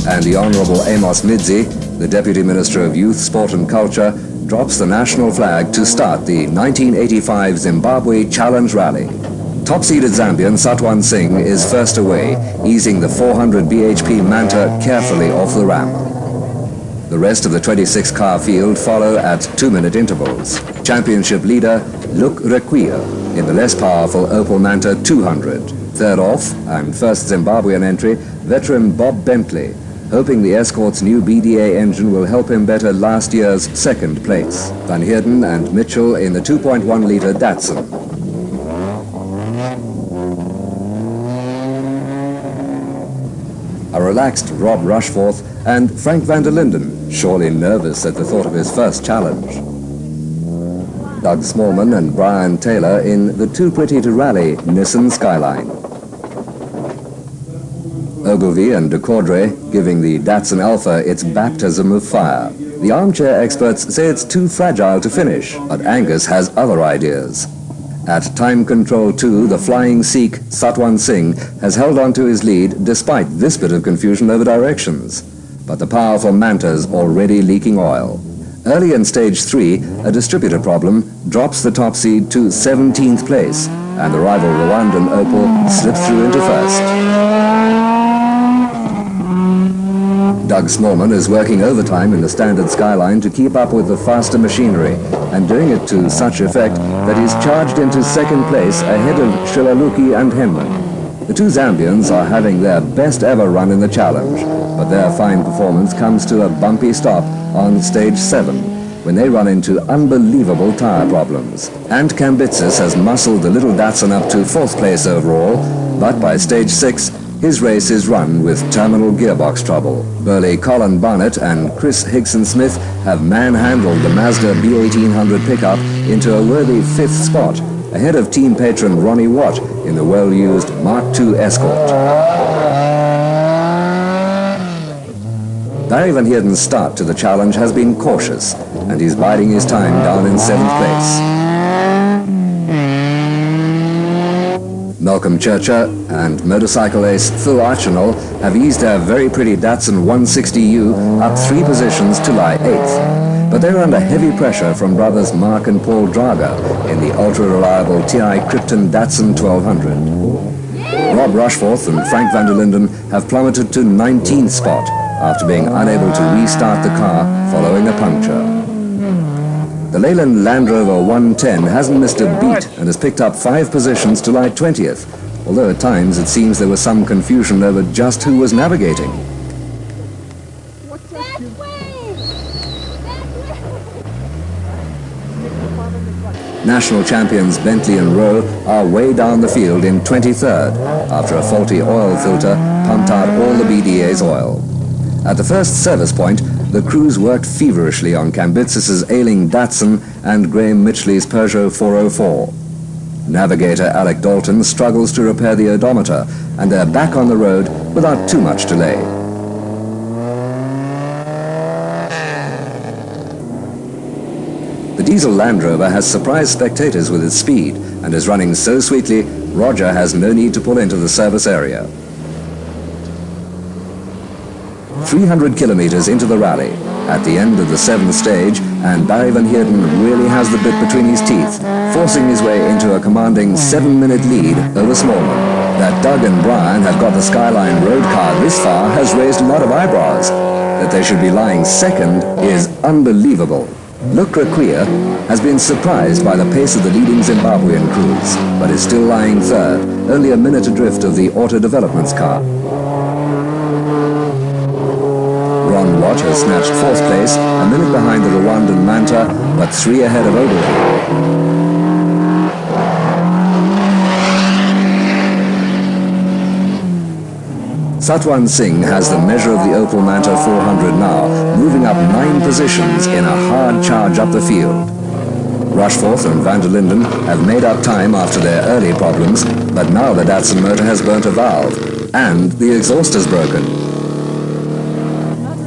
and the Honourable Amos Midzi, the Deputy Minister of Youth, Sport and Culture, drops the national flag to start the 1985 Zimbabwe Challenge Rally. Top-seeded Zambian Satwan Singh is first away, easing the 400 bhp Manta carefully off the ramp. The rest of the 26-car field follow at 2-minute intervals. Championship leader Luke Requia in the less powerful Opel Manta 200. Third off, and first Zimbabwean entry, veteran Bob Bentley, hoping the Escort's new BDA engine will help him better last year's second place. Van Heerden and Mitchell in the 2.1-litre Datsun. A relaxed Rob Rushforth and Frank van der Linden, surely nervous at the thought of his first challenge. Doug Smallman and Brian Taylor in the too pretty to rally Nissan Skyline. Ogilvy and de Cordray giving the Datsun Alpha its baptism of fire. The armchair experts say it's too fragile to finish, but Angus has other ideas. At time control 2, the flying Sikh Satwan Singh has held on to his lead despite this bit of confusion over directions. But the powerful Manta's already leaking oil. Early in stage 3, a distributor problem drops the top seed to 17th place, and the rival Rwandan Opel slips through into first. Doug Smallman is working overtime in the standard Skyline to keep up with the faster machinery, and doing it to such effect that he's charged into second place ahead of Shilaluki and Henman. The two Zambians are having their best ever run in the challenge, but their fine performance comes to a bumpy stop on stage 7, when they run into unbelievable tyre problems. And Kambitsis has muscled the little Datsun up to 4th place overall, but by stage 6, his race is run with terminal gearbox trouble. Burley Colin Barnett and Chris Higson-Smith have manhandled the Mazda B1800 pickup into a worthy 5th spot, ahead of team patron Ronnie Watt in the well-used Mark II Escort. Barry Van Heerden's start to the challenge has been cautious, and he's biding his time down in 7th place. Malcolm Churcher and motorcycle ace Phil Archinall have eased their very pretty Datsun 160U up 3 positions to lie 8th. But they're under heavy pressure from brothers Mark and Paul Draga in the ultra-reliable TI Krypton Datsun 1200. Rob Rushforth and Frank van der Linden have plummeted to 19th spot after being unable to restart the car following a puncture. The Leyland Land Rover 110 hasn't missed a beat and has picked up 5 positions to lie 20th, although at times it seems there was some confusion over just who was navigating. National champions Bentley and Rowe are way down the field in 23rd after a faulty oil filter pumped out all the BDA's oil. At the first service point, the crews worked feverishly on Kambitsis's ailing Datsun and Graham Mitchley's Peugeot 404. Navigator Alec Dalton struggles to repair the odometer, and they're back on the road without too much delay. The diesel Land Rover has surprised spectators with its speed and is running so sweetly, Roger has no need to pull into the service area. 300 kilometers into the rally, at the end of the 7th stage, and Barry Van Heerden really has the bit between his teeth, forcing his way into a commanding 7-minute lead over Smallman. That Doug and Brian have got the Skyline road car this far has raised a lot of eyebrows. That they should be lying second is unbelievable. Luke Requia has been surprised by the pace of the leading Zimbabwean crews, but is still lying third, only a minute adrift of the Auto Developments car. Ron Watt has snatched 4th place, a minute behind the Rwandan Manta, but 3 ahead of Ogilvy. Satwan Singh has the measure of the Opel Manta 400 now, moving up 9 positions in a hard charge up the field. Rushforth and van der Linden have made up time after their early problems, but now the Datsun motor has burnt a valve, and the exhaust is broken.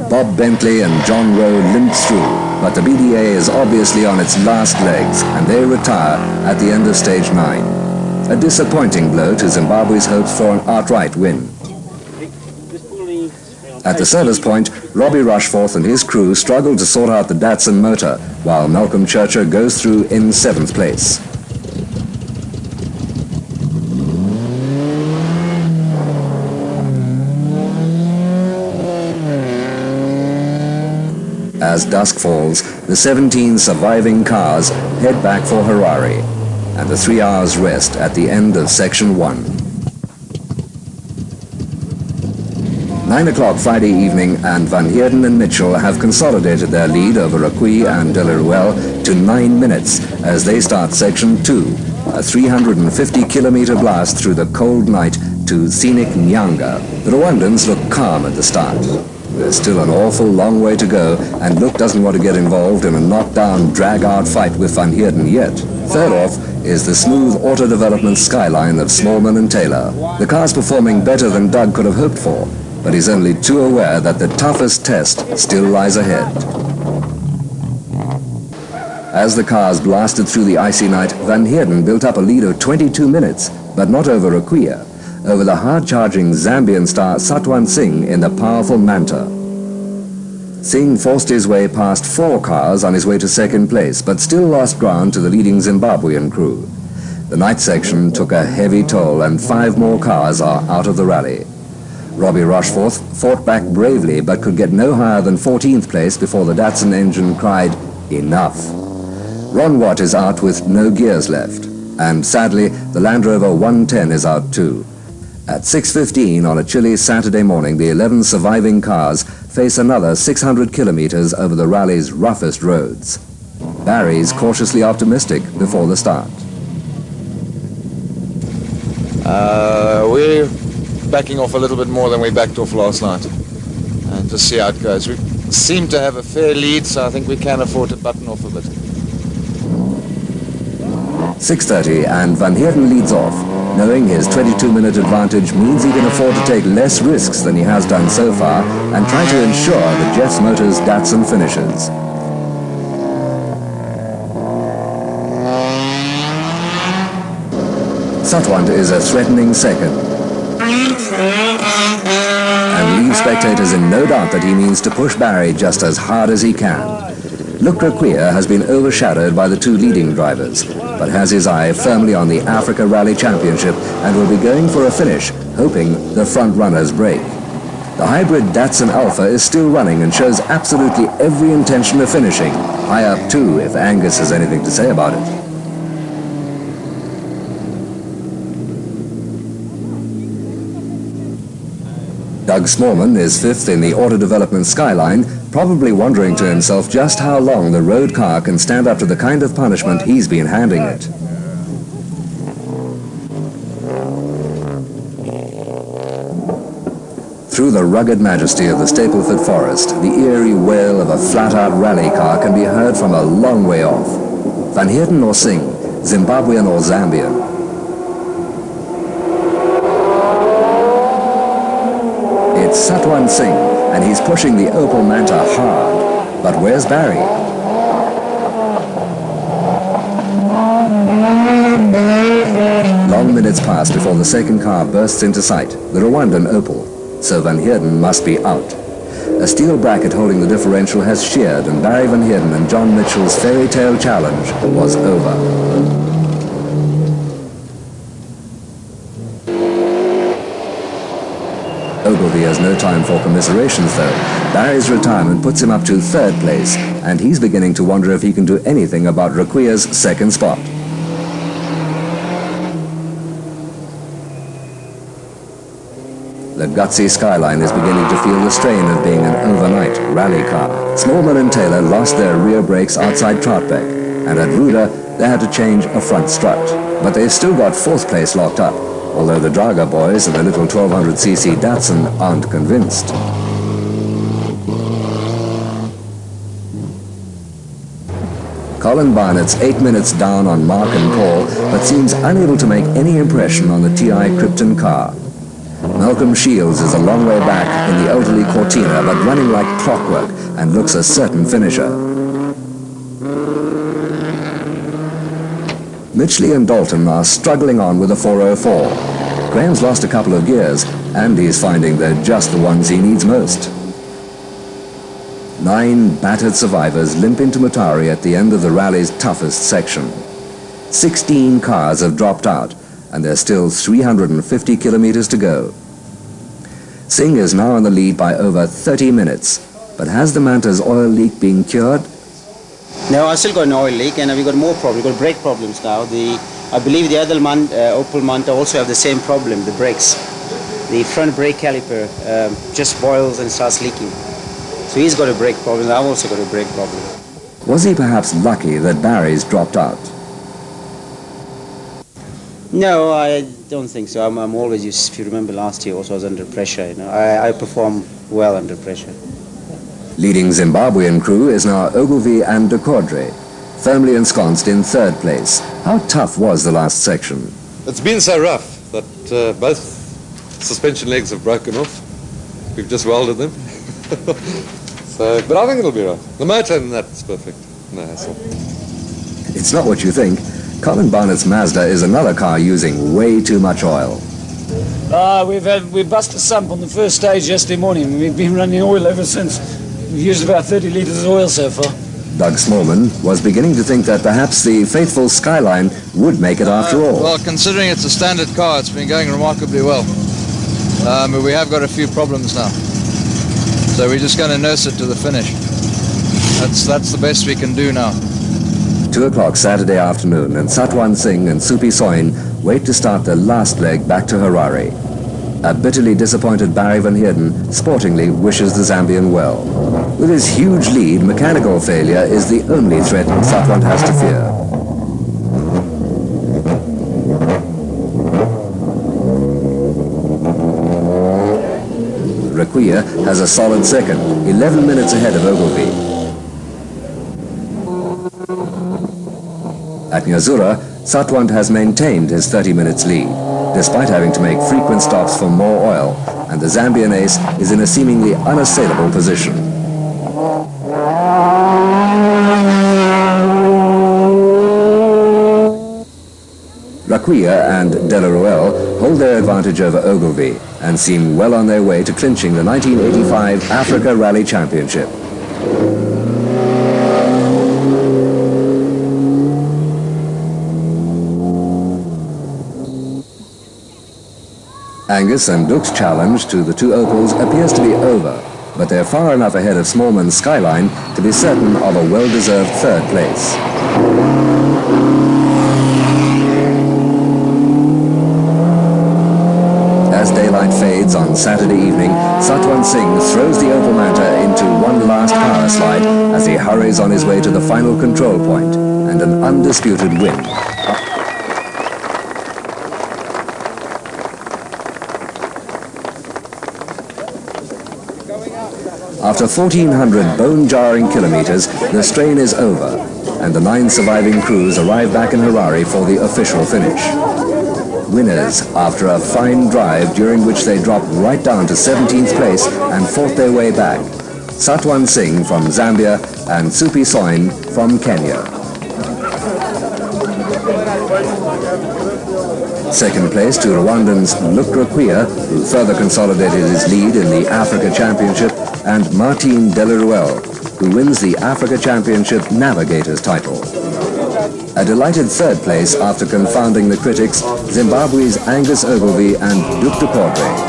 Bob Bentley and John Rowe limp through, but the BDA is obviously on its last legs, and they retire at the end of stage 9. A disappointing blow to Zimbabwe's hopes for an outright win. At the service point, Robbie Rushforth and his crew struggle to sort out the Datsun motor, while Malcolm Churcher goes through in 7th place. As dusk falls, the 17 surviving cars head back for Harare, and the 3 hours rest at the end of Section 1. 9 o'clock Friday evening, and Van Heerden and Mitchell have consolidated their lead over Rakui and De La Ruelle to 9 minutes as they start Section 2, a 350-kilometer blast through the cold night to scenic Nyanga. The Rwandans look calm at the start. There's still an awful long way to go, and Luke doesn't want to get involved in a knockdown, drag-out fight with Van Heerden yet. Third off is the smooth auto development skyline of Smallman and Taylor. The car's performing better than Doug could have hoped for, but he's only too aware that the toughest test still lies ahead. As the cars blasted through the icy night, Van Heerden built up a lead of 22 minutes, but not over Rakuya, over the hard-charging Zambian star Satwan Singh in the powerful Manta. Singh forced his way past 4 cars on his way to 2nd place, but still lost ground to the leading Zimbabwean crew. The night section took a heavy toll, and 5 more cars are out of the rally. Robbie Rushforth fought back bravely, but could get no higher than 14th place before the Datsun engine cried, "Enough." Ron Watt is out with no gears left, and sadly, the Land Rover 110 is out too. At 6:15 on a chilly Saturday morning, the 11 surviving cars face another 600 kilometers over the rally's roughest roads. Barry's cautiously optimistic before the start. We're backing off a little bit more than we backed off last night. And just see how it goes. We seem to have a fair lead, so I think we can afford to button off a bit. 6:30 and Van Heerden leads off. Knowing his 22-minute advantage means he can afford to take less risks than he has done so far and try to ensure that Jeff's Motors Datsun finishes. Satwant is a threatening second, and leaves spectators in no doubt that he means to push Barry just as hard as he can. Luke Rakuya has been overshadowed by the 2 leading drivers, but has his eye firmly on the Africa Rally Championship and will be going for a finish, hoping the front runners break. The hybrid Datsun Alpha is still running and shows absolutely every intention of finishing, high up too if Angus has anything to say about it. Doug Smallman is 5th in the auto development skyline, probably wondering to himself just how long the road car can stand up to the kind of punishment he's been handing it. Through the rugged majesty of the Stapleford Forest, the eerie wail of a flat-out rally car can be heard from a long way off. Van Heerden or Singh, Zimbabwean or Zambian. It's Satwan Singh, and he's pushing the Opel Manta hard. But where's Barry? Long minutes pass before the second car bursts into sight, the Rwandan Opel. So Van Heerden must be out. A steel bracket holding the differential has sheared, and Barry Van Heerden and John Mitchell's fairy tale challenge was over. Ogilvy has no time for commiserations though. Barry's retirement puts him up to 3rd place, and he's beginning to wonder if he can do anything about Rakuya's 2nd spot. The gutsy Skyline is beginning to feel the strain of being an overnight rally car. Smallman and Taylor lost their rear brakes outside Troutbeck, and at Ruda they had to change a front strut. But they've still got 4th place locked up, although the Draga boys and the little 1200cc Datsun aren't convinced. Colin Barnett's 8 minutes down on Mark and Paul, but seems unable to make any impression on the TI Krypton car. Malcolm Shields is a long way back in the elderly Cortina, but running like clockwork and looks a certain finisher. Mitchley and Dalton are struggling on with a 404. Graham's lost a couple of gears, and he's finding they're just the ones he needs most. 9 battered survivors limp into Mutare at the end of the rally's toughest section. 16 cars have dropped out, and there's still 350 kilometers to go. Singh is now in the lead by over 30 minutes, but has the Manta's oil leak been cured? No, I still got an oil leak, and we've got more problems. We've got brake problems now. I believe the other Opel Manta also have the same problem, the brakes. The front brake caliper just boils and starts leaking. So he's got a brake problem, I've also got a brake problem. Was he perhaps lucky that Barry's dropped out? No, I don't think so. I'm always used, if you remember last year also I was under pressure. You know, I perform well under pressure. Leading Zimbabwean crew is now Ogilvy and de Cordray, firmly ensconced in 3rd place. How tough was the last section? It's been so rough that both suspension legs have broken off. We've just welded them. But I think it'll be right. The motor and that's perfect. No hassle. It's not what you think. Colin Barnett's Mazda is another car using way too much oil. We busted a sump on the first stage yesterday morning. We've been running oil ever since. We've used about 30 litres of oil so far. Doug Smallman was beginning to think that perhaps the faithful Skyline would make it after all. Well, considering it's a standard car, it's been going remarkably well. But we have got a few problems now. So we're just going to nurse it to the finish. That's the best we can do now. 2 o'clock Saturday afternoon, and Satwan Singh and Supi Soin wait to start the last leg back to Harare. A bitterly disappointed Barry Van Heerden sportingly wishes the Zambian well. With his huge lead, mechanical failure is the only threat Satwan has to fear. Raquia has a solid second, 11 minutes ahead of Ogilvy. At Nyazura, Satwant has maintained his 30 minutes lead, despite having to make frequent stops for more oil, and the Zambian ace is in a seemingly unassailable position. Raquia and De La Ruelle hold their advantage over Ogilvy and seem well on their way to clinching the 1985 Africa Rally Championship. Angus and Duke's challenge to the 2 Opels appears to be over, but they're far enough ahead of Smallman's Skyline to be certain of a well-deserved 3rd place. As daylight fades on Saturday evening, Satwan Singh throws the Opel Manta into one last power slide as he hurries on his way to the final control point and an undisputed win. After 1,400 bone-jarring kilometers, the strain is over, and the 9 surviving crews arrive back in Harare for the official finish. Winners after a fine drive during which they dropped right down to 17th place and fought their way back. Satwan Singh from Zambia and Supi Soin from Kenya. Second place to Rwandan's Luc Raquia, who further consolidated his lead in the Africa Championship, and Martin De La Ruelle, who wins the Africa Championship Navigators title. A delighted 3rd place after confounding the critics, Zimbabwe's Angus Ogilvy and Duke de Cordray.